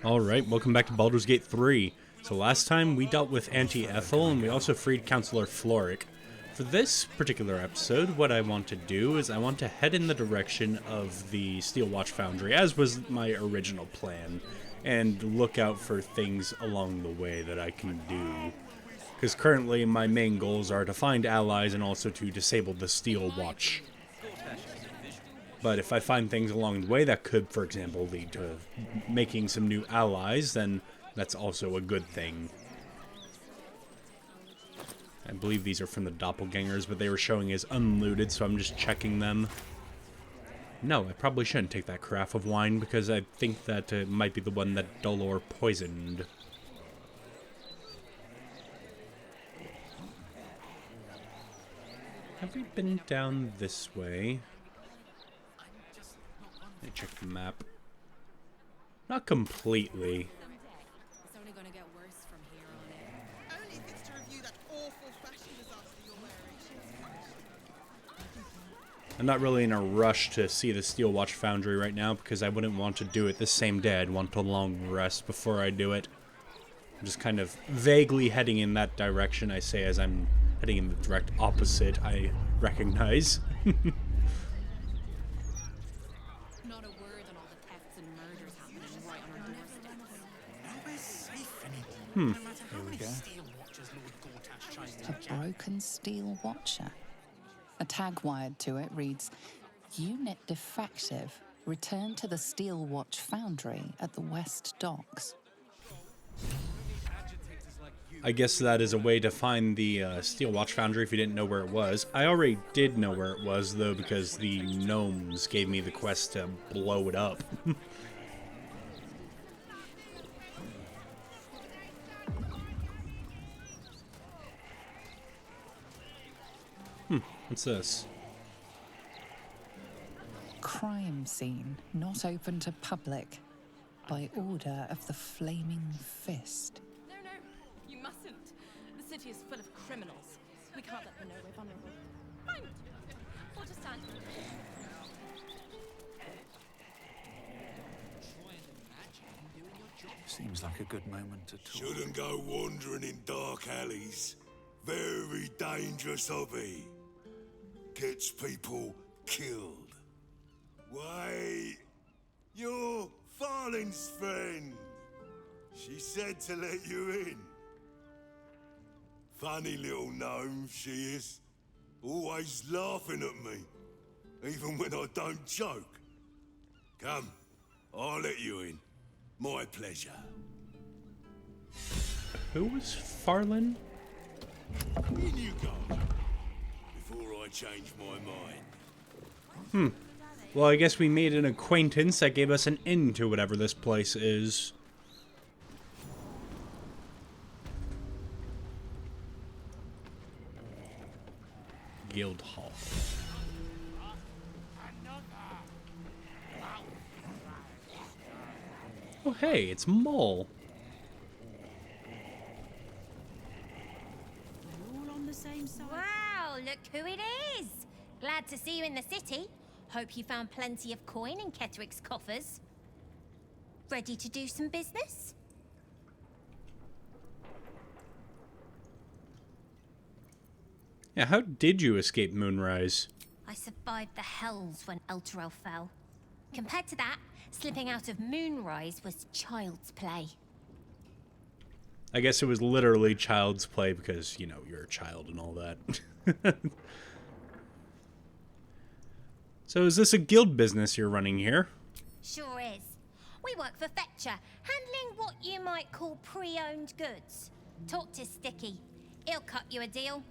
Alright, welcome back to Baldur's Gate 3. So last time we dealt with Auntie Ethel and we also freed Counselor Floric. For this particular episode, what I want to do is I want to head in the direction of the Steel Watch Foundry, as was my original plan, and look out for things along the way that I can do. Because currently my main goals are to find allies and also to disable the Steel Watch. But if I find things along the way that could, for example, lead to making some new allies, then that's also a good thing. I believe these are from the doppelgangers, but they were showing as unlooted, so I'm just checking them. No, I probably shouldn't take that carafe of wine, because I think that it might be the one that Dolor poisoned. Have we been down this way? Let me check the map. Not completely. It's only gonna get worse from here on in. Only if it's to review that awful fashion disaster you're wearing. I'm not really in a rush to see the Steel Watch Foundry right now because I wouldn't want to do it the same day. I'd want a long rest before I do it. I'm just kind of vaguely heading in that direction, I say, as I'm heading in the direct opposite, I recognize. Not a word on all the thefts and murders happening right on our doorsteps. Nowhere's safe anymore. No matter how many go. steel watchers Lord Gortash tries to A broken steel watcher. A tag wired to it reads, "Unit defective. Return to the Steel Watch Foundry at the West Docks." I guess that is a way to find the Steel Watch Foundry if you didn't know where it was. I already did know where it was, though, because the gnomes gave me the quest to blow it up. What's this? Crime scene not open to public. By order of the Flaming Fist. No, you mustn't. The city is full of criminals. We can't let them know we're vulnerable. Fine. We'll just stand. Seems like a good moment to talk. Shouldn't go wandering in dark alleys. Very dangerous hobby. Gets people killed. Wait, you're Farling's friend. She said to let you in. Funny little gnome she is. Always laughing at me. Even when I don't joke. Come, I'll let you in. My pleasure. Who was Farlin? In you go. Before I change my mind. Well, I guess we made an acquaintance that gave us an in to whatever this place is. Guild Hall. Oh, hey, it's Mole. All on the same side. Wow, look who it is! Glad to see you in the city. Hope you found plenty of coin in Ketteric's coffers. Ready to do some business? Yeah, how did you escape Moonrise? I survived the hells when Elturel fell. Compared to that, slipping out of Moonrise was child's play. I guess it was literally child's play because, you know, you're a child and all that. So is this a guild business you're running here? Sure is. We work for Fetcher, handling what you might call pre-owned goods. Talk to Sticky. He'll cut you a deal.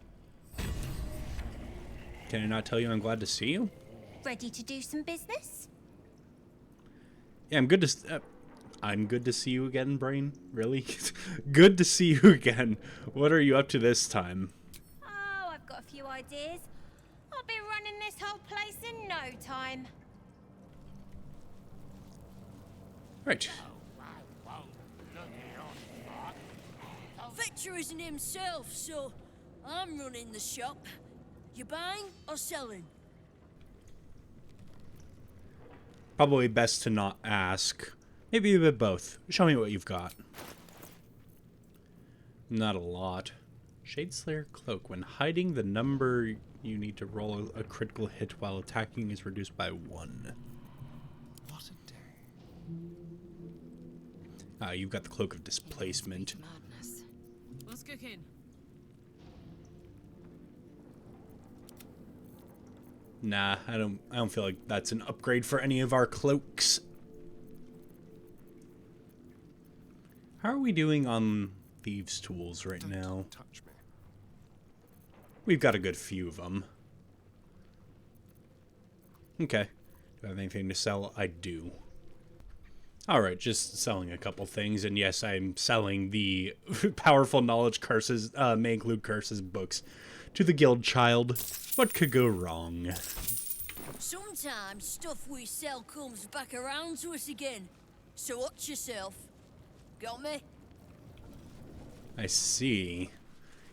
Can I not tell you I'm glad to see you? Ready to do some business? Yeah, I'm good to see you again, Brain. Really? Good to see you again. What are you up to this time? Oh, I've got a few ideas. I'll be running this whole place in no time. Right. Fetcher isn't himself, so I'm running the shop. You buying or selling? Probably best to not ask. Maybe a bit both. Show me what you've got. Not a lot. Shadeslayer Cloak. When hiding, the number you need to roll a critical hit while attacking is reduced by 1. What a day. You've got the Cloak of Displacement. Madness. What's cooking? Nah, I don't feel like that's an upgrade for any of our cloaks. How are we doing on thieves' tools right now? Touch me. We've got a good few of them. Okay. Do I have anything to sell? I do. Alright, just selling a couple things. And yes, I'm selling the Powerful Knowledge Curses, may include curses books to the guild child. What could go wrong? Sometimes stuff we sell comes back around to us again. So watch yourself. Got me? I see.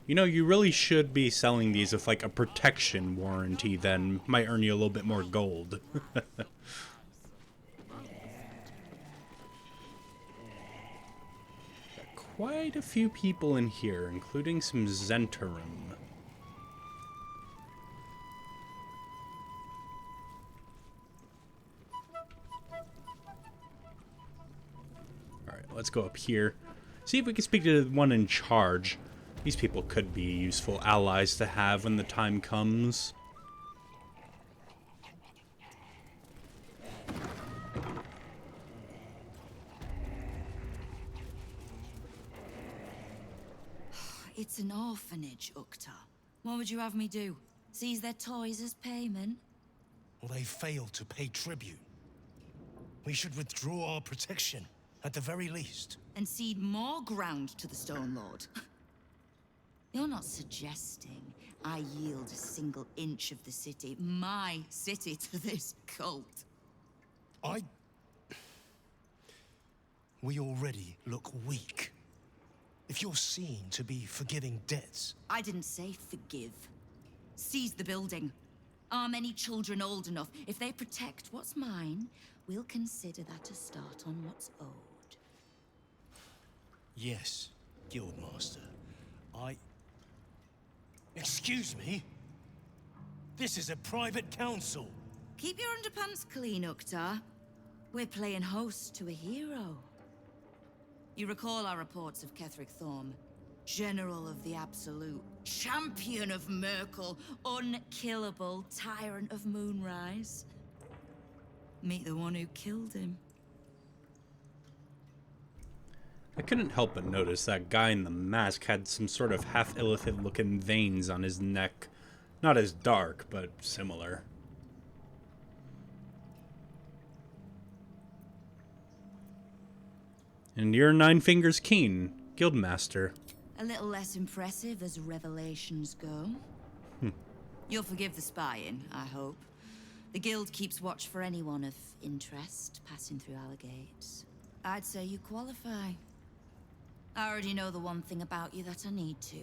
You know, you really should be selling these with like a protection warranty, then might earn you a little bit more gold. Got quite a few people in here, including some Zentarum. Alright, let's go up here. See if we can speak to the one in charge. These people could be useful allies to have when the time comes. It's an orphanage, Ukta. What would you have me do? Seize their toys as payment? Well, they failed to pay tribute. We should withdraw our protection, at the very least. And cede more ground to the Stone Lord? You're not suggesting I yield a single inch of the city, my city, to this cult? We already look weak. If you're seen to be forgiving debts... I didn't say forgive. Seize the building. Are many children old enough? If they protect what's mine, we'll consider that a start on what's owed. Yes, Guildmaster. Excuse me? This is a private council. Keep your underpants clean, Ukta. We're playing host to a hero. You recall our reports of Ketheric Thorm, General of the Absolute, Champion of Merkel, unkillable Tyrant of Moonrise. Meet the one who killed him. I couldn't help but notice that guy in the mask had some sort of half-illithid looking veins on his neck. Not as dark, but similar. And you're Nine Fingers Keen, Guildmaster. A little less impressive as revelations go. You'll forgive the spying, I hope. The guild keeps watch for anyone of interest passing through our gates. I'd say you qualify. I already know the one thing about you that I need to.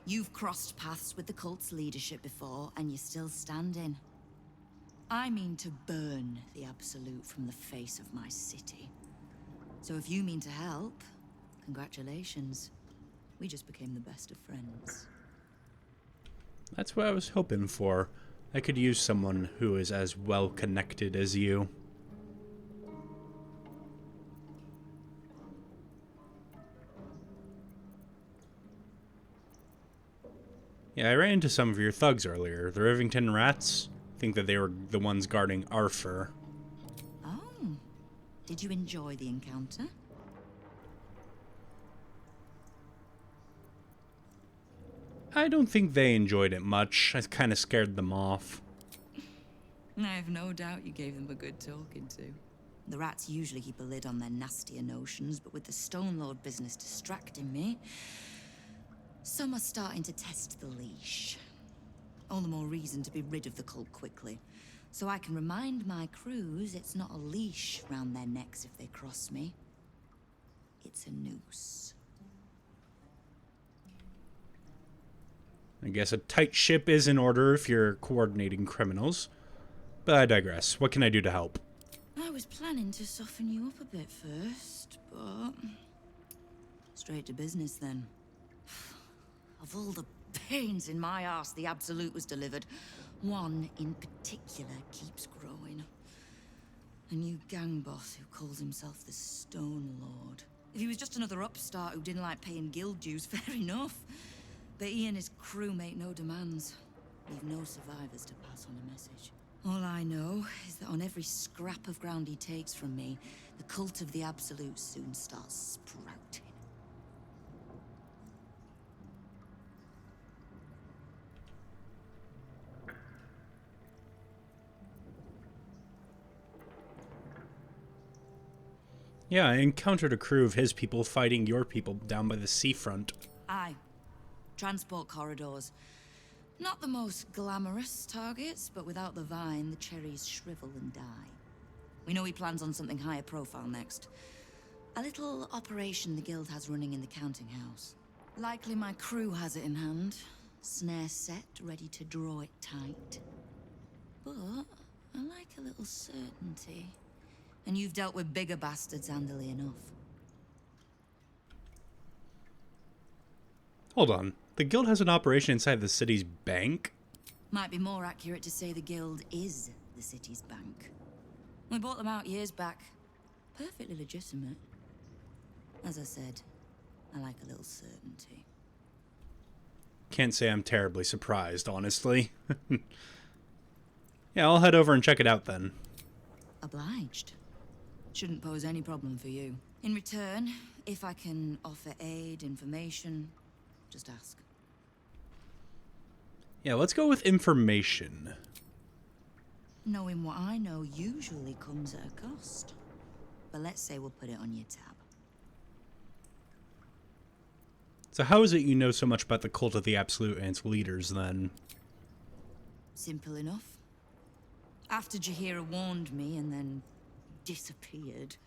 You've crossed paths with the cult's leadership before, and you're still standing. I mean to burn the Absolute from the face of my city. So if you mean to help, congratulations. We just became the best of friends. That's what I was hoping for. I could use someone who is as well connected as you. Yeah, I ran into some of your thugs earlier. The Rivington Rats. I think that they were the ones guarding Arthur. Oh. Did you enjoy the encounter? I don't think they enjoyed it much. I kind of scared them off. I have no doubt you gave them a good talking to. The rats usually keep a lid on their nastier notions, but with the Stone Lord business distracting me, some are starting to test the leash. All the more reason to be rid of the cult quickly, so I can remind my crews it's not a leash round their necks if they cross me. It's a noose. I guess a tight ship is in order if you're coordinating criminals. But I digress. What can I do to help? I was planning to soften you up a bit first, but straight to business then. Of all the pains in my arse the Absolute was delivered, one in particular keeps growing. A new gang boss who calls himself the Stone Lord. If he was just another upstart who didn't like paying guild dues, fair enough. But he and his crew make no demands. Leave no survivors to pass on a message. All I know is that on every scrap of ground he takes from me, the cult of the Absolute soon starts sprouting. Yeah, I encountered a crew of his people fighting your people down by the seafront. Aye. Transport corridors. Not the most glamorous targets, but without the vine, the cherries shrivel and die. We know he plans on something higher profile next. A little operation the guild has running in the counting house. Likely my crew has it in hand. Snare set, ready to draw it tight. But I like a little certainty. And you've dealt with bigger bastards handily enough. Hold on. The guild has an operation inside the city's bank? Might be more accurate to say the guild is the city's bank. We bought them out years back. Perfectly legitimate. As I said, I like a little certainty. Can't say I'm terribly surprised, honestly. Yeah, I'll head over and check it out then. Obliged. Shouldn't pose any problem for you. In return, if I can offer aid, information, just ask. Yeah, let's go with information. Knowing what I know usually comes at a cost. But let's say we'll put it on your tab. So how is it you know so much about the cult of the Absolute and its leaders, then? Simple enough. After Jaheira warned me and then disappeared,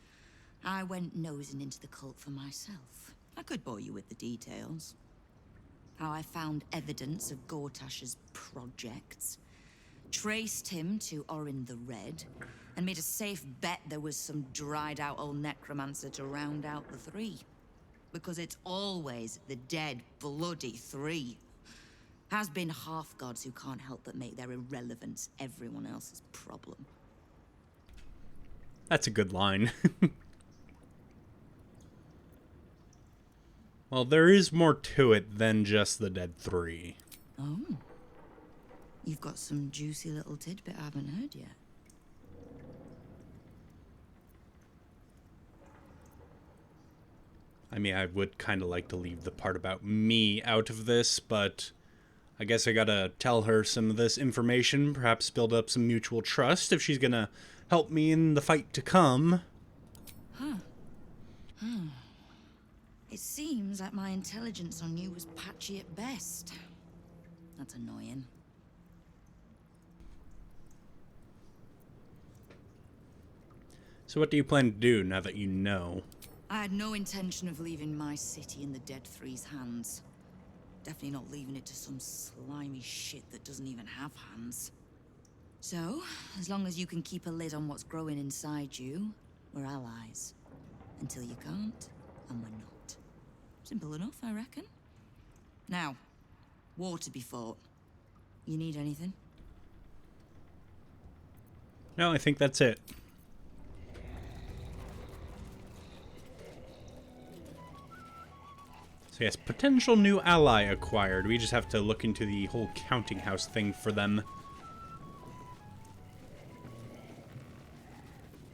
I went nosing into the cult for myself. I could bore you with the details. How I found evidence of Gortash's projects, traced him to Orin the Red, and made a safe bet there was some dried-out old necromancer to round out the three. Because it's always the dead, bloody three. Has been half-gods who can't help but make their irrelevance everyone else's problem. That's a good line. Well, there is more to it than just the dead three. Oh. You've got some juicy little tidbit I haven't heard yet. I mean, I would kind of like to leave the part about me out of this, but I guess I gotta tell her some of this information, perhaps build up some mutual trust if she's gonna help me in the fight to come. It seems like my intelligence on you was patchy at best. That's annoying. So what do you plan to do now that you know? I had no intention of leaving my city in the Dead Three's hands. Definitely not leaving it to some slimy shit that doesn't even have hands. So, as long as you can keep a lid on what's growing inside you, we're allies. Until you can't, and we're not. Simple enough, I reckon. Now, war to be fought. You need anything? No, I think that's it. So yes, potential new ally acquired. We just have to look into the whole counting house thing for them.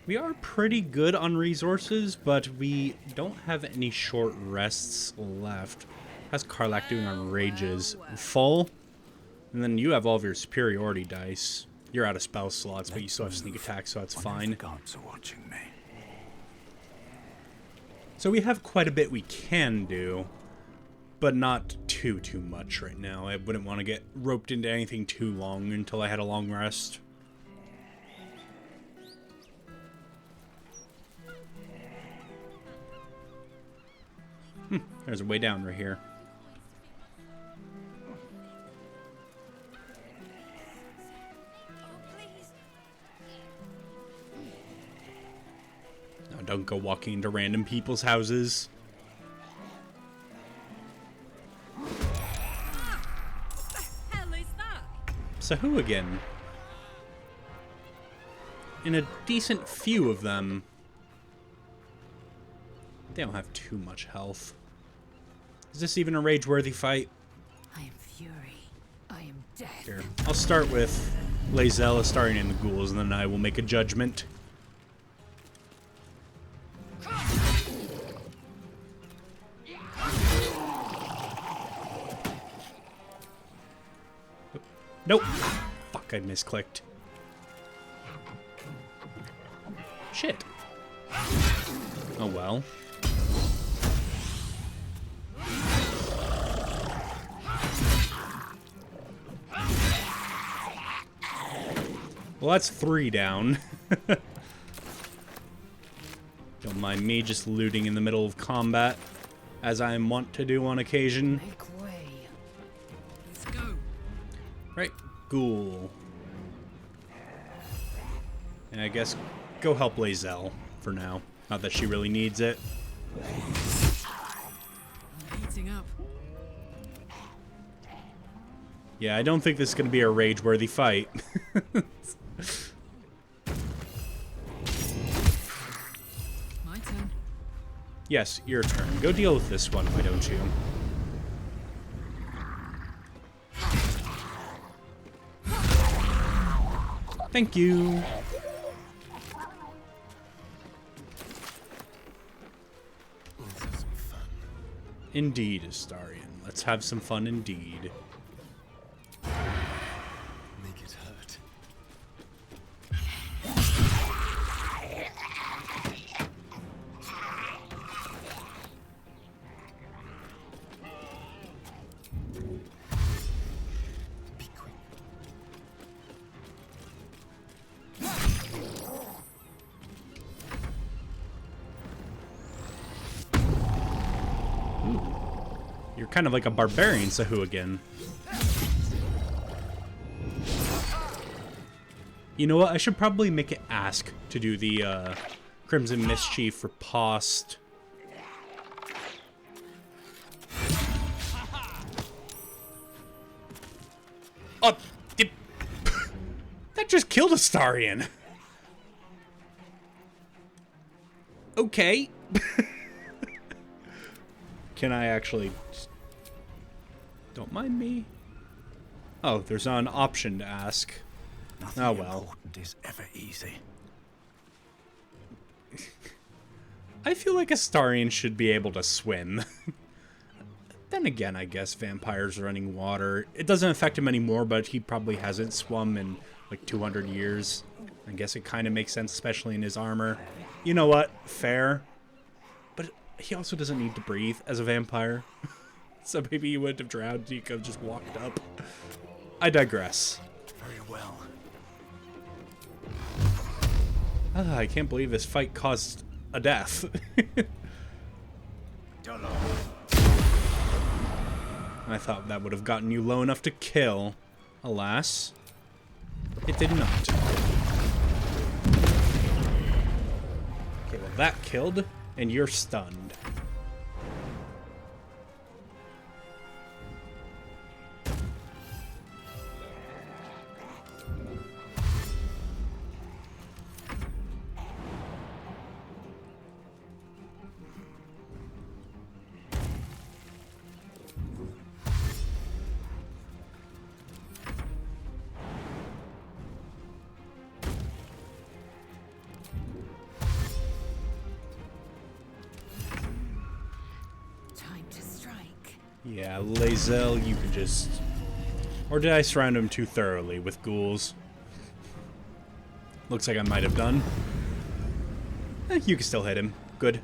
We are pretty good on resources, but we don't have any short rests left. How's Karlak doing on rages? Full? And then you have all of your superiority dice. You're out of spell slots, but you still have sneak attack, so that's fine. The gods are watching me. So we have quite a bit we can do, but not too much right now. I wouldn't want to get roped into anything too long until I had a long rest. There's a way down right here. go walking into random people's houses. Hell is that? So who again? In a decent few of them, they don't have too much health. Is this even a rage-worthy fight? I am fury. I am death. Here, I'll start with Lae'zel, Astarion, and the ghouls, and then I will make a judgment. Nope. Fuck, I misclicked. Shit. Oh well. Well, that's 3 down. Don't mind me just looting in the middle of combat, as I am wont to do on occasion. Make way. Let's go. Right, ghoul. And I guess go help Lae'zel for now. Not that she really needs it. I'm heating up. Yeah, I don't think this is going to be a rage-worthy fight. My turn. Yes, your turn. Go deal with this one, why don't you? Thank you. Indeed, Astarion. Let's have some fun indeed. Make it hurt. Be quick. You're kind of like a barbarian, Sahu again. You know what? I should probably make it ask to do the Crimson Mischief riposte. Oh, that just killed Astarion. Okay. Can I actually... Don't mind me. Oh, there's an option to ask. Nothing Oh well. important is ever easy. I feel like Astarion should be able to swim. Then again, I guess vampires running water. It doesn't affect him anymore, but he probably hasn't swum in like 200 years. I guess it kind of makes sense, especially in his armor. You know what? Fair. But he also doesn't need to breathe as a vampire. So maybe he wouldn't have drowned. He could have just walked up. I digress. Very well. I can't believe this fight caused a death. I thought that would have gotten you low enough to kill. Alas, it did not. Okay, well that killed, and you're stunned. Yeah, Lae'zel, you can just... Or did I surround him too thoroughly with ghouls? Looks like I might have done. You can still hit him. Good.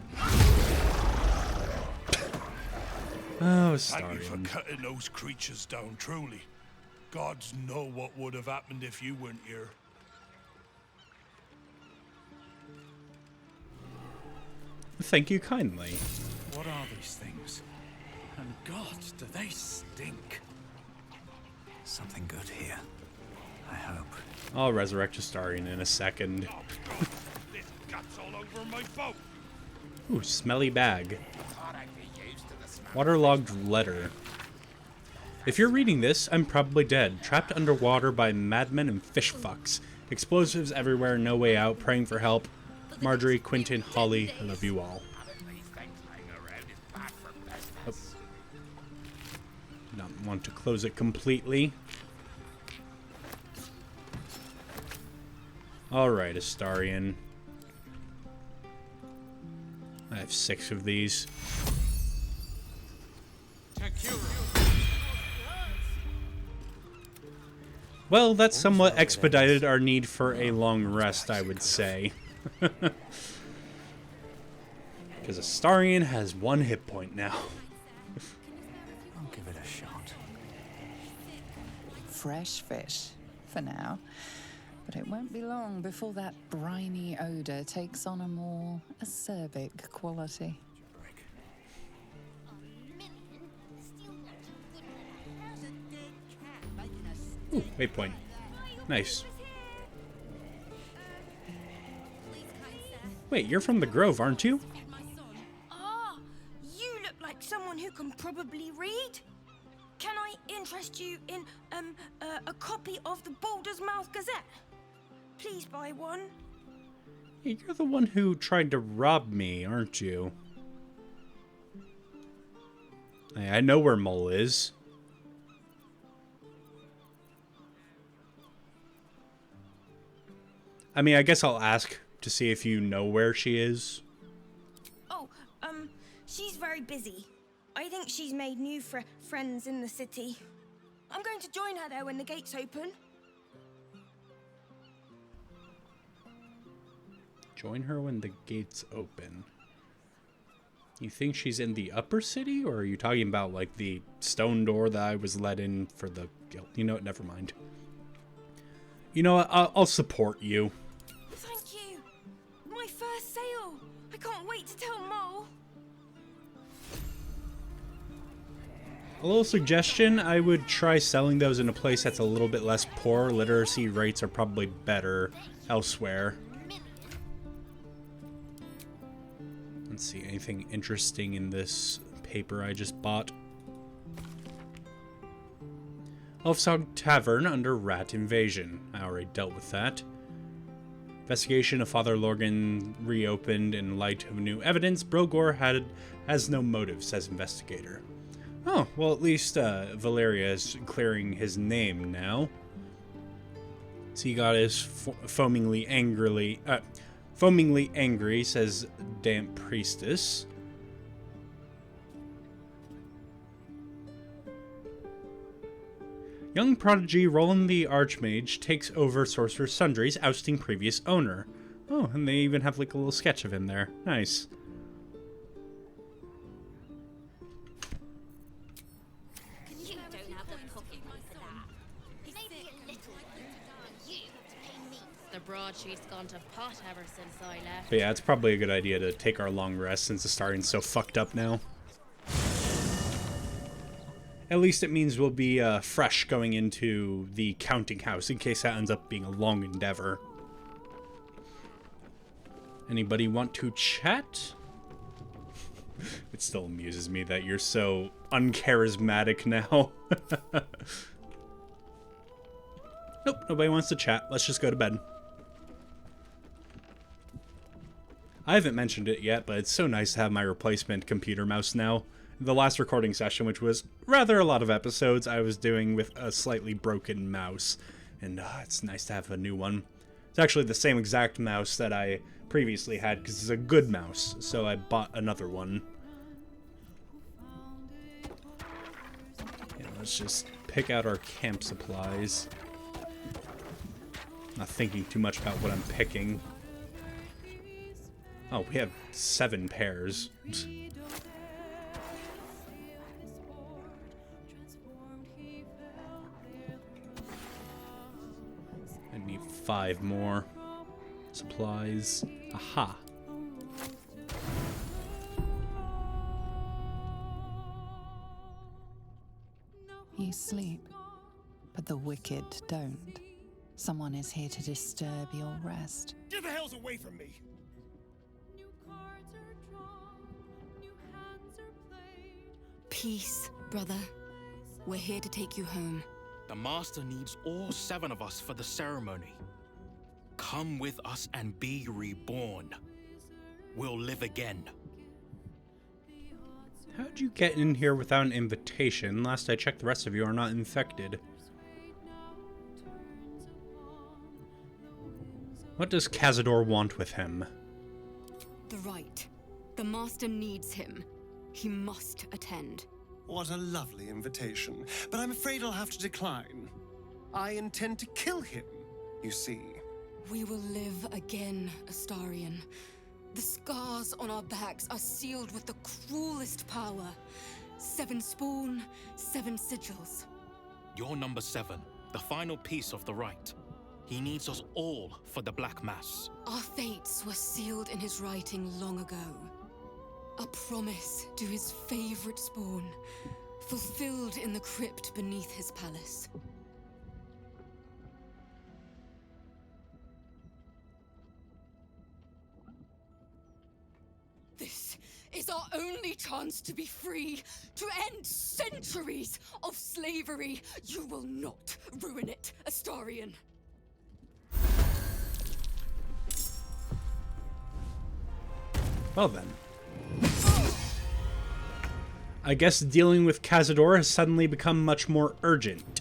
Oh, Thank you for Astarion. cutting those creatures down, truly. Gods know what would have happened if you weren't here. Thank you kindly. What are these things? And God, do they stink? Something good here. I hope. I'll resurrect Astarion in a second. This gut's all over my boat. Ooh, smelly bag. Waterlogged letter. If you're reading this, I'm probably dead. Trapped underwater by madmen and fish fucks. Explosives everywhere, no way out, praying for help. Marjorie, Quentin, Holly, I love you all. Oh. Not want to close it completely. Alright, Astarion. I have 6 of these. Well, that somewhat expedited our need for a long rest, I would say. Because Astarion has 1 hit point now. I'll give it a shot. Fresh fish, for now. But it won't be long before that briny odour takes on a more acerbic quality. Ooh, waypoint. Nice. Wait, you're from the Grove, aren't you? Ah, you look like someone who can probably read. Can I interest you in a copy of the Baldur's Mouth Gazette? Please buy one. Hey, you're the one who tried to rob me, aren't you? Hey, I know where Mole is. I mean, I guess I'll ask to see if you know where she is. Oh, she's very busy. I think she's made new friends in the city. I'm going to join her there when the gates open. Join her when the gates open. You think she's in the upper city, or are you talking about, like, the stone door that I was let in for the guild? You know what? Never mind. You know what? I'll support you. Thank you. My first sale. I can't wait to tell Mole. A little suggestion, I would try selling those in a place that's a little bit less poor. Literacy rates are probably better elsewhere. Let's see, anything interesting in this paper I just bought? Elfsong Tavern under rat invasion. I already dealt with that. Investigation of Father Lorgan reopened in light of new evidence. Brogor has no motive, says investigator. Oh, well, at least Valeria is clearing his name now. Sea Goddess foamingly angry, says Damp Priestess. Young prodigy Roland the Archmage takes over Sorcerer's Sundries, ousting previous owner. Oh, and they even have like a little sketch of him there. Nice. The broadsheet's gone to pot ever since I left. But yeah, it's probably a good idea to take our long rest since the Astarion's so fucked up now. At least it means we'll be fresh going into the counting house in case that ends up being a long endeavor. Anybody want to chat? It still amuses me that you're so uncharismatic now. Nope, nobody wants to chat. Let's just go to bed. I haven't mentioned it yet, but it's so nice to have my replacement computer mouse now. The last recording session, which was rather a lot of episodes, I was doing with a slightly broken mouse. And it's nice to have a new one. It's actually the same exact mouse that I previously had, because it's a good mouse, so I bought another one. Yeah, let's just pick out our camp supplies. Not thinking too much about what I'm picking. Oh, we have 7 pairs. I need 5 more supplies. Aha. You sleep, but the wicked don't. Someone is here to disturb your rest. Get the hells away from me! Peace, brother. We're here to take you home. The Master needs all 7 of us for the ceremony. Come with us and be reborn. We'll live again. How'd you get in here without an invitation? Last I checked, the rest of you are not infected. What does Cazador want with him? The rite. The Master needs him. He must attend. What a lovely invitation, but I'm afraid I'll have to decline. I intend to kill him, you see. We will live again, Astarion. The scars on our backs are sealed with the cruelest power. 7 spawn, 7 sigils. You're number 7, the final piece of the rite. He needs us all for the Black Mass. Our fates were sealed in his writing long ago. A promise to his favorite spawn, fulfilled in the crypt beneath his palace. This is our only chance to be free, to end centuries of slavery. You will not ruin it, Astarion. Well then. I guess dealing with Cazador has suddenly become much more urgent.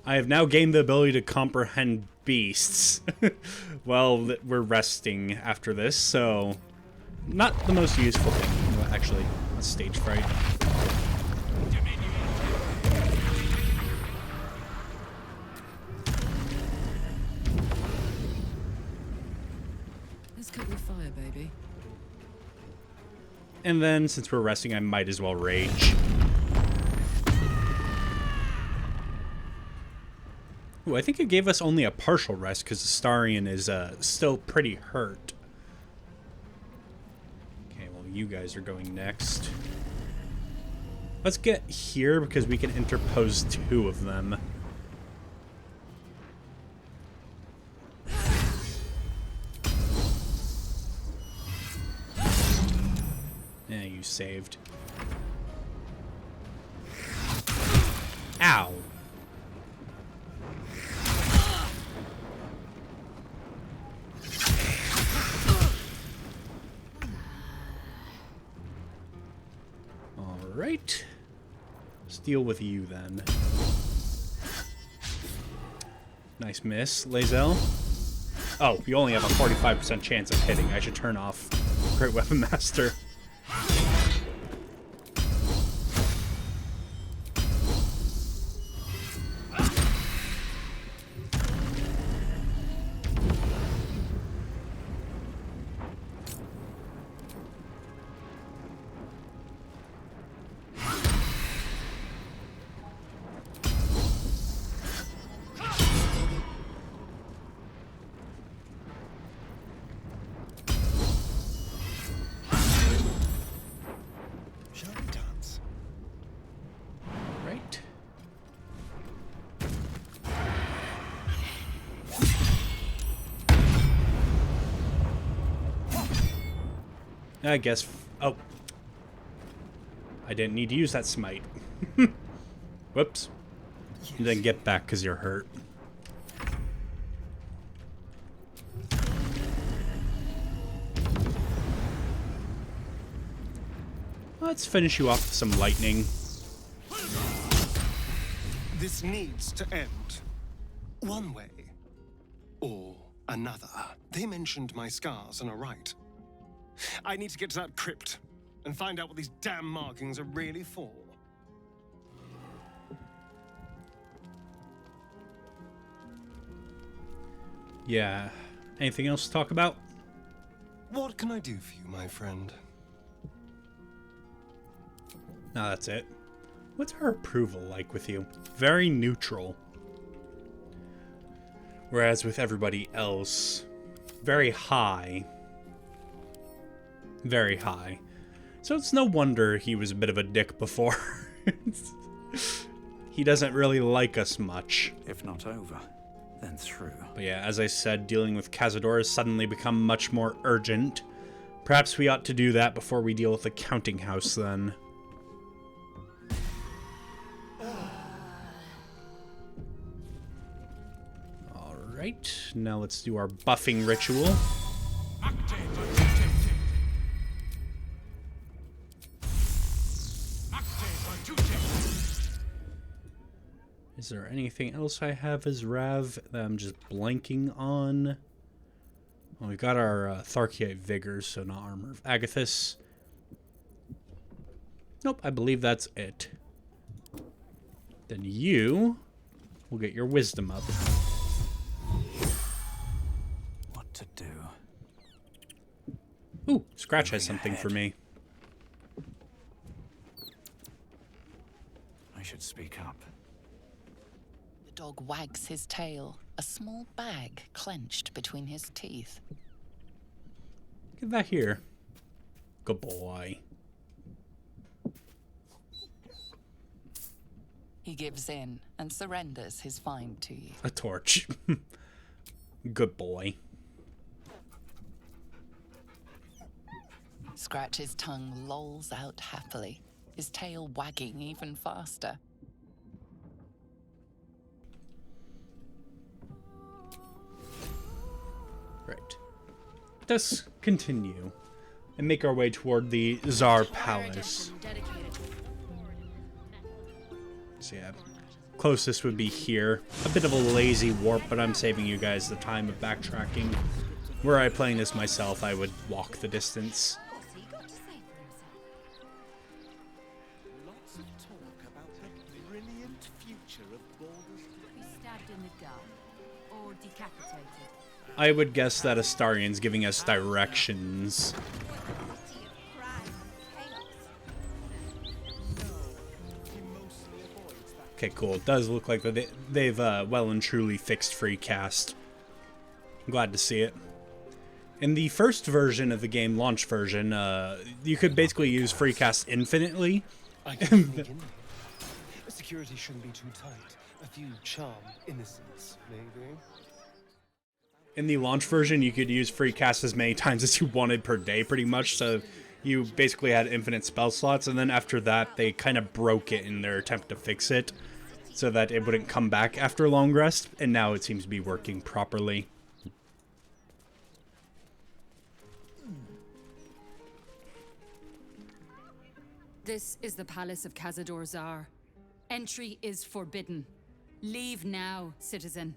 I have now gained the ability to comprehend beasts. Well, we're resting after this, so not the most useful thing. Well, actually, a stage fright. Let's cut your fire, baby. And then, since we're resting, I might as well rage. Ooh, I think it gave us only a partial rest because Astarion is still pretty hurt. Okay, well, you guys are going next. Let's get here because we can interpose 2 of them. Yeah, you saved. Ow. Alright. Let's deal with you then. Nice miss, Lae'zel. Oh, you only have a 45% chance of hitting. I should turn off Great Weapon Master. I guess... Oh. I didn't need to use that smite. Whoops. And then get back because you're hurt. Let's finish you off with some lightning. This needs to end. One way. Or another. They mentioned my scars and are right. I need to get to that crypt and find out what these damn markings are really for. Yeah. Anything else to talk about? What can I do for you, my friend? No, that's it. What's her approval like with you? Very neutral. Whereas with everybody else, very high. Very high. So it's no wonder he was a bit of a dick before. He doesn't really like us much. If not over, then through. But yeah, as I said, dealing with Cazador has suddenly become much more urgent. Perhaps we ought to do that before we deal with the counting house, then. Alright, now let's do our buffing ritual. Is there anything else I have as Rav that I'm just blanking on? Well, we've got our Tharkite Vigors, so not Armor of Agathis. Nope, I believe that's it. Then you will get your Wisdom up. What to do? Ooh, Scratch has something for me. I should speak up. The dog wags his tail, a small bag clenched between his teeth. Get that here. Good boy. He gives in and surrenders his find to you. A torch. Good boy. Scratch's tongue lolls out happily, his tail wagging even faster. Right. Let's continue and make our way toward the Tsar Palace. So yeah, closest would be here. A bit of a lazy warp, but I'm saving you guys the time of backtracking. Were I playing this myself, I would walk the distance. Lots of talk about the brilliant future of Baldur's. Be stabbed in the gut or decapitated. I would guess that Astarion's giving us directions. Okay, cool. It does look like they've well and truly fixed free cast. I'm glad to see it. In the first version of the game, launch version, you could basically use free cast infinitely. Security shouldn't be too tight. A few charm innocence, maybe. In the launch version, you could use free cast as many times as you wanted per day, pretty much. So you basically had infinite spell slots, and then after that, they kind of broke it in their attempt to fix it, so that it wouldn't come back after a long rest, and now it seems to be working properly. This is the Palace of Cazador Zar. Entry is forbidden. Leave now, citizen.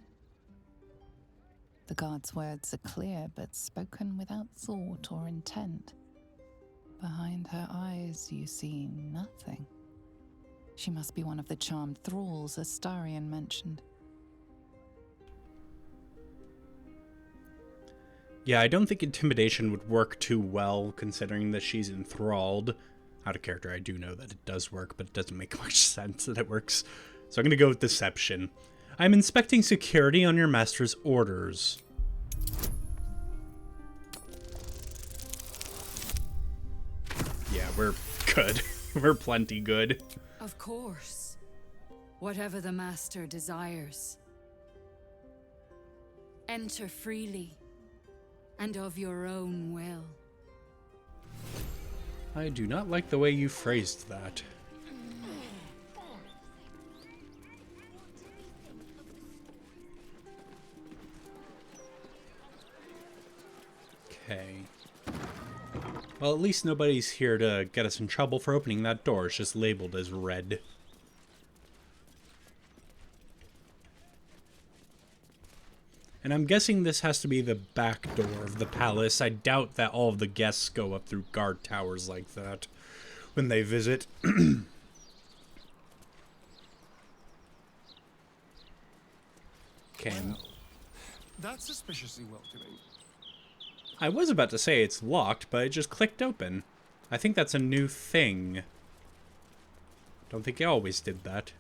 The guard's words are clear, but spoken without thought or intent. Behind her eyes, you see nothing. She must be one of the charmed thralls Astarion mentioned. Yeah, I don't think intimidation would work too well, considering that she's enthralled. Out of character, I do know that it does work, but it doesn't make much sense that it works. So I'm going to go with deception. I'm inspecting security on your master's orders. Yeah, we're good. We're plenty good. Of course. Whatever the master desires. Enter freely, and of your own will. I do not like the way you phrased that. Okay. Well, at least nobody's here to get us in trouble for opening that door. It's just labeled as red. And I'm guessing this has to be the back door of the palace. I doubt that all of the guests go up through guard towers like that when they visit. Okay. Well, that's suspiciously welcoming. I was about to say it's locked, but it just clicked open. I think that's a new thing. Don't think it always did that.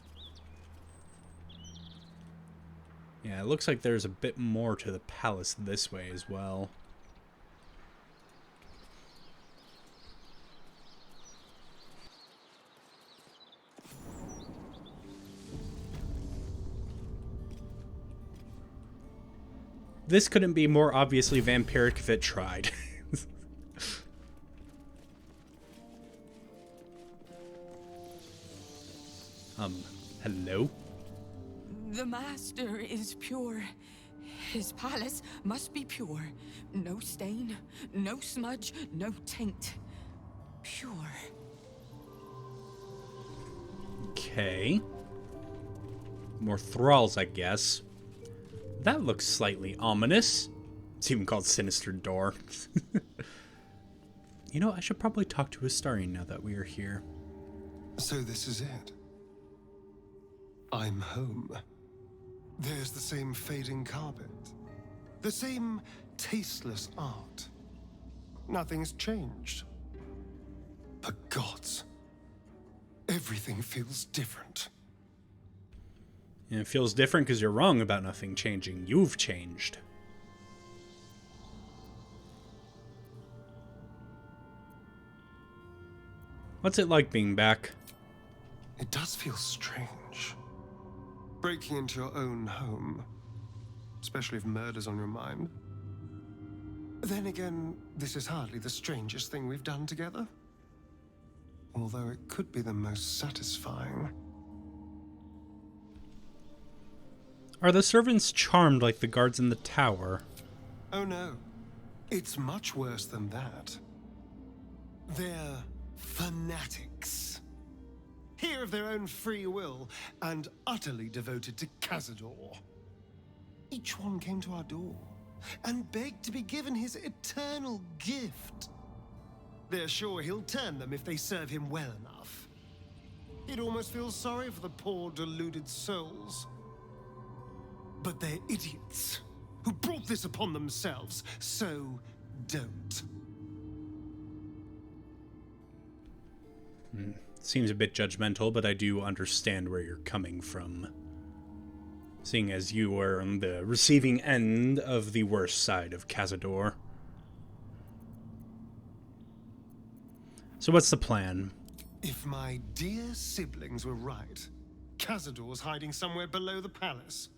Yeah, it looks like there's a bit more to the palace this way as well. This couldn't be more obviously vampiric if it tried. Hello? The master is pure. His palace must be pure. No stain, no smudge, no taint. Pure. Okay. More thralls, I guess. That looks slightly ominous. It's even called Sinister Door. You know, I should probably talk to Astarion now that we are here. So this is it. I'm home. There's the same fading carpet. The same tasteless art. Nothing's changed. But gods, everything feels different. And it feels different because you're wrong about nothing changing. You've changed. What's it like being back? It does feel strange. Breaking into your own home. Especially if murder's on your mind. Then again, this is hardly the strangest thing we've done together. Although it could be the most satisfying. Are the servants charmed like the guards in the tower? Oh no. It's much worse than that. They're fanatics. Here of their own free will, and utterly devoted to Cazador. Each one came to our door, and begged to be given his eternal gift. They're sure he'll turn them if they serve him well enough. It almost feels sorry for the poor, deluded souls. But they're idiots, who brought this upon themselves, so don't. Seems a bit judgmental, but I do understand where you're coming from. Seeing as you were on the receiving end of the worst side of Cazador. So what's the plan? If my dear siblings were right, Cazador's hiding somewhere below the palace.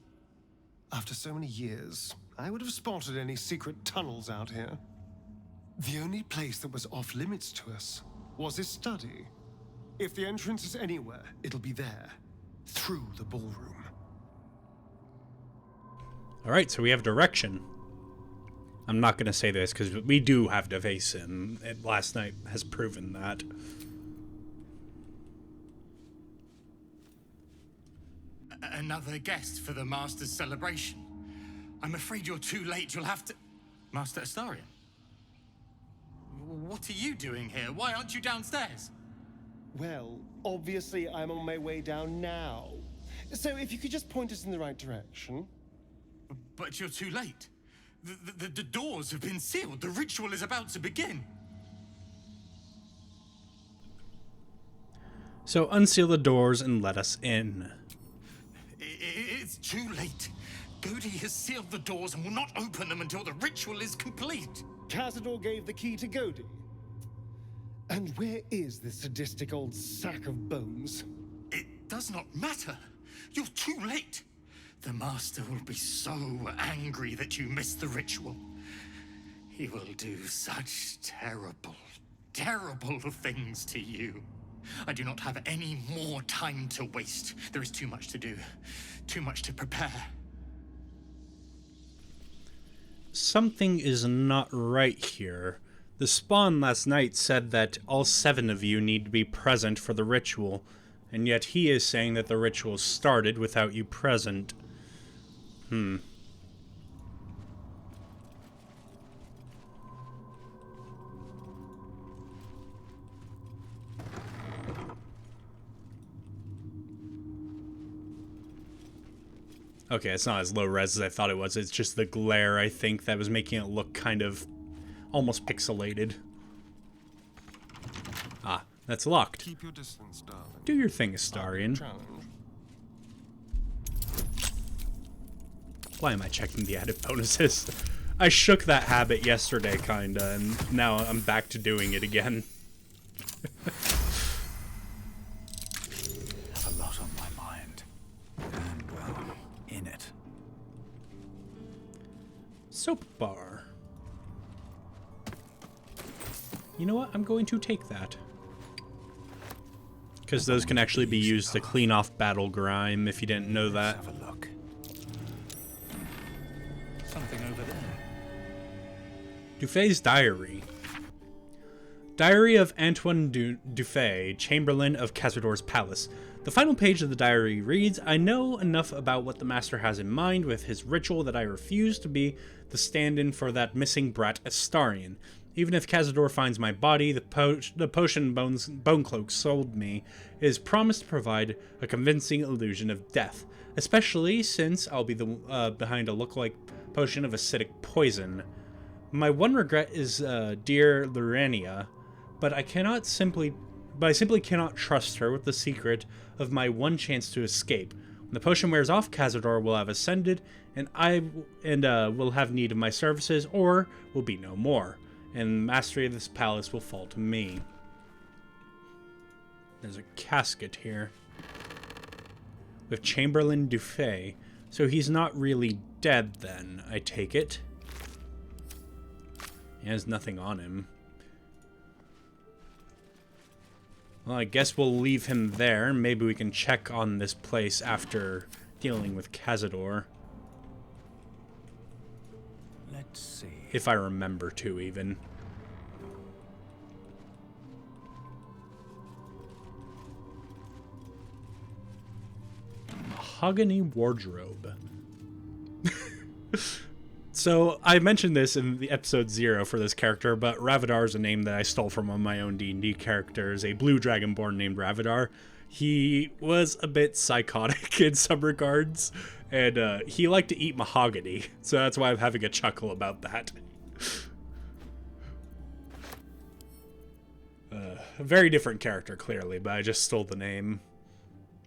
After so many years, I would have spotted any secret tunnels out here. The only place that was off limits to us was his study. If the entrance is anywhere, it'll be there, through the ballroom. Alright, so we have direction. I'm not going to say this because we do have to face him. Last night has proven that. Another guest for the Master's celebration. I'm afraid you're too late. You'll have to... Master Astarion? What are you doing here? Why aren't you downstairs? Well, obviously I'm on my way down now. So if you could just point us in the right direction. But you're too late. The doors have been sealed. The ritual is about to begin. So unseal the doors and let us in. It's too late. Godi has sealed the doors and will not open them until the ritual is complete. Cazador gave the key to Godi. And where is this sadistic old sack of bones? It does not matter. You're too late. The Master will be so angry that you missed the ritual. He will do such terrible, terrible things to you. I do not have any more time to waste. There is too much to do, too much to prepare. Something is not right here. The Spawn last night said that all 7 of you need to be present for the ritual, and yet he is saying that the ritual started without you present. Okay, it's not as low res as I thought it was. It's just the glare, I think, that was making it look kind of almost pixelated. Ah, that's locked. Keep your distance, darling. Do your thing, Astarion. Why am I checking the added bonuses? I shook that habit yesterday, kinda, and now I'm back to doing it again. Have a lot on my mind. And, well, in it. Soap bar. You know what? I'm going to take that. Because those can actually be used to clean off battle grime, if you didn't know that. Let's have a look. Something over there. Dufay's diary. Diary of Antoine Dufay, Chamberlain of Cazador's Palace. The final page of the diary reads, I know enough about what the Master has in mind with his ritual that I refuse to be the stand-in for that missing brat Astarion. Even if Cazador finds my body, the potion Bone Cloak sold me is promised to provide a convincing illusion of death, especially since I'll be behind a look-like potion of acidic poison. My one regret is dear Lurania, but I simply cannot trust her with the secret of my one chance to escape. When the potion wears off, Cazador will have ascended, and will have need of my services, or will be no more, and mastery of this palace will fall to me. There's a casket here with Chamberlain Dufay, so he's not really dead then, I take it. He has nothing on him. Well, I guess we'll leave him there. Maybe we can check on this place after dealing with Cazador. Let's see. If I remember to, even. Mahogany wardrobe. So, I mentioned this in the episode 0 for this character, but Ravadar is a name that I stole from one of my own D&D characters, a blue dragonborn named Ravadar. He was a bit psychotic in some regards, and he liked to eat mahogany, so that's why I'm having a chuckle about that. A very different character, clearly, but I just stole the name.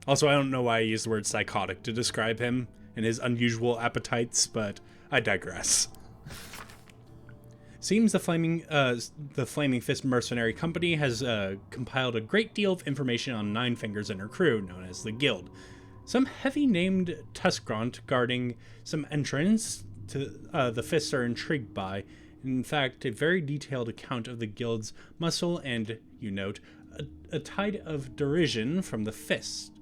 Also, I don't know why I used the word psychotic to describe him and his unusual appetites, but I digress. Seems the Flaming Fist Mercenary Company has compiled a great deal of information on Nine Fingers and her crew, known as the Guild. Some heavy-named Tuskront guarding some entrance to the Fists are intrigued by. In fact, a very detailed account of the Guild's muscle and, you note, a tide of derision from the Fist.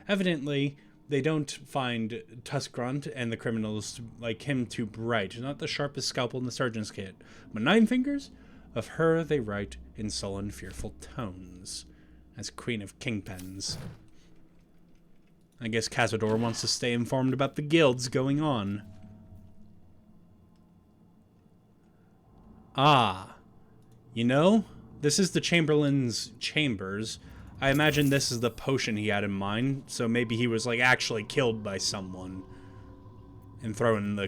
Evidently, they don't find Tuskront and the criminals like him too bright, not the sharpest scalpel in the surgeon's kit. But Nine Fingers, of her they write in sullen, fearful tones, as Queen of Kingpins. I guess Cazador wants to stay informed about the guilds going on. Ah, you know, this is the Chamberlain's chambers. I imagine this is the potion he had in mind, so maybe he was like actually killed by someone and thrown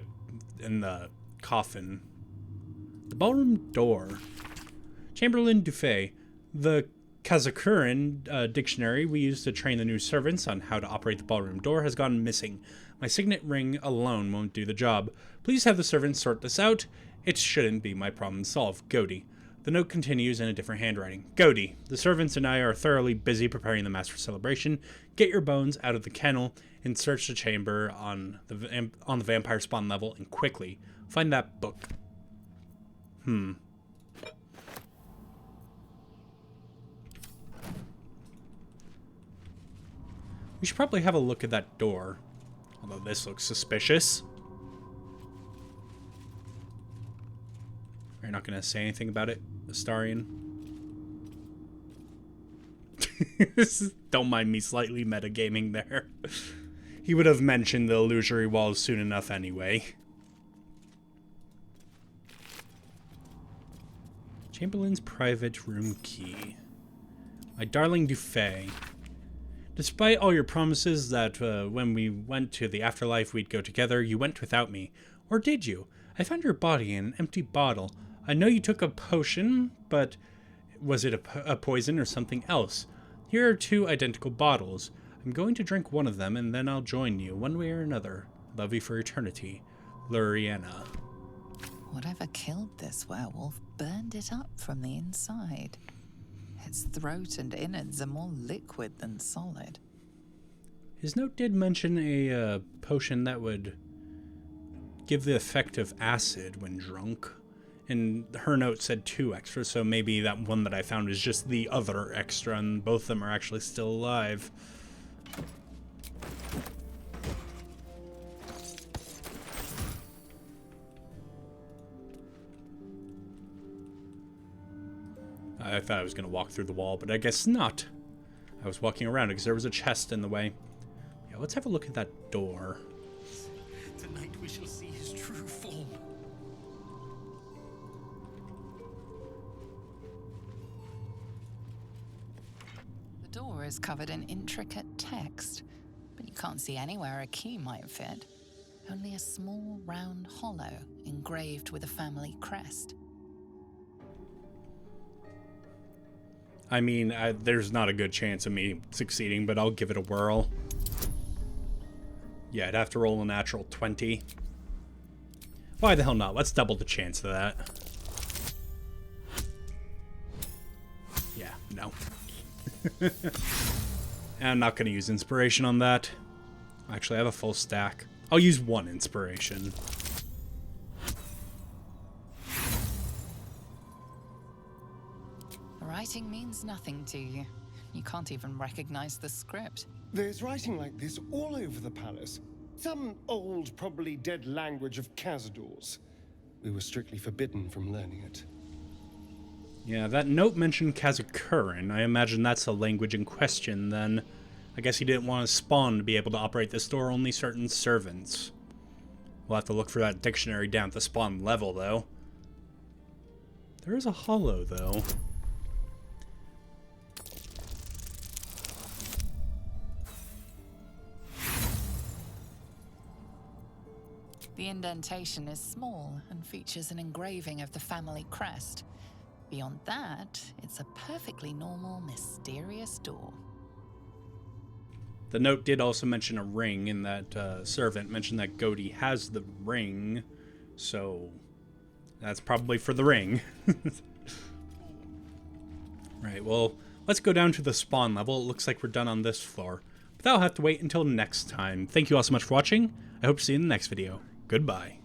in the coffin. The ballroom door. Chamberlain Dufay. The Kazakuran dictionary we use to train the new servants on how to operate the ballroom door has gone missing. My signet ring alone won't do the job. Please have the servants sort this out. It shouldn't be my problem to solve. Godi. The note continues in a different handwriting. Godi, the servants and I are thoroughly busy preparing the master celebration. Get your bones out of the kennel and search the chamber on the vampire spawn level, and quickly. Find that book. We should probably have a look at that door. Although this looks suspicious. You're not going to say anything about it, Astarion? Don't mind me slightly metagaming there. He would have mentioned the illusory walls soon enough anyway. Chamberlain's private room key. My darling Dufay. Despite all your promises that when we went to the afterlife we'd go together, you went without me. Or did you? I found your body in an empty bottle. I know you took a potion, but was it a poison or something else? Here are 2 identical bottles. I'm going to drink one of them, and then I'll join you, one way or another. Love you for eternity. Luriana. Whatever killed this werewolf burned it up from the inside. Its throat and innards are more liquid than solid. His note did mention a potion that would give the effect of acid when drunk. And her note said 2 extras, so maybe that one that I found is just the other extra, and both of them are actually still alive. I thought I was going to walk through the wall, but I guess not. I was walking around because there was a chest in the way. Yeah, let's have a look at that door. Tonight we shall see his true form. The door is covered in intricate text, but you can't see anywhere a key might fit. Only a small round hollow engraved with a family crest. I mean, there's not a good chance of me succeeding, but I'll give it a whirl. Yeah, I'd have to roll a natural 20. Why the hell not? Let's double the chance of that. Yeah, no. I'm not going to use inspiration on that. Actually, I have a full stack. I'll use 1 inspiration. Writing means nothing to you. You can't even recognize the script. There's writing like this all over the palace. Some old, probably dead language of Cazador's. We were strictly forbidden from learning it. Yeah, that note mentioned Kazakurin. I imagine that's the language in question, then. I guess he didn't want his spawn to be able to operate this door, only certain servants. We'll have to look for that dictionary down at the spawn level, though. There is a hollow, though. The indentation is small and features an engraving of the family crest. Beyond that, it's a perfectly normal, mysterious door. The note did also mention a ring, and that servant mentioned that Godi has the ring, so that's probably for the ring. Right, well, let's go down to the spawn level. It looks like we're done on this floor. But that'll have to wait until next time. Thank you all so much for watching. I hope to see you in the next video. Goodbye.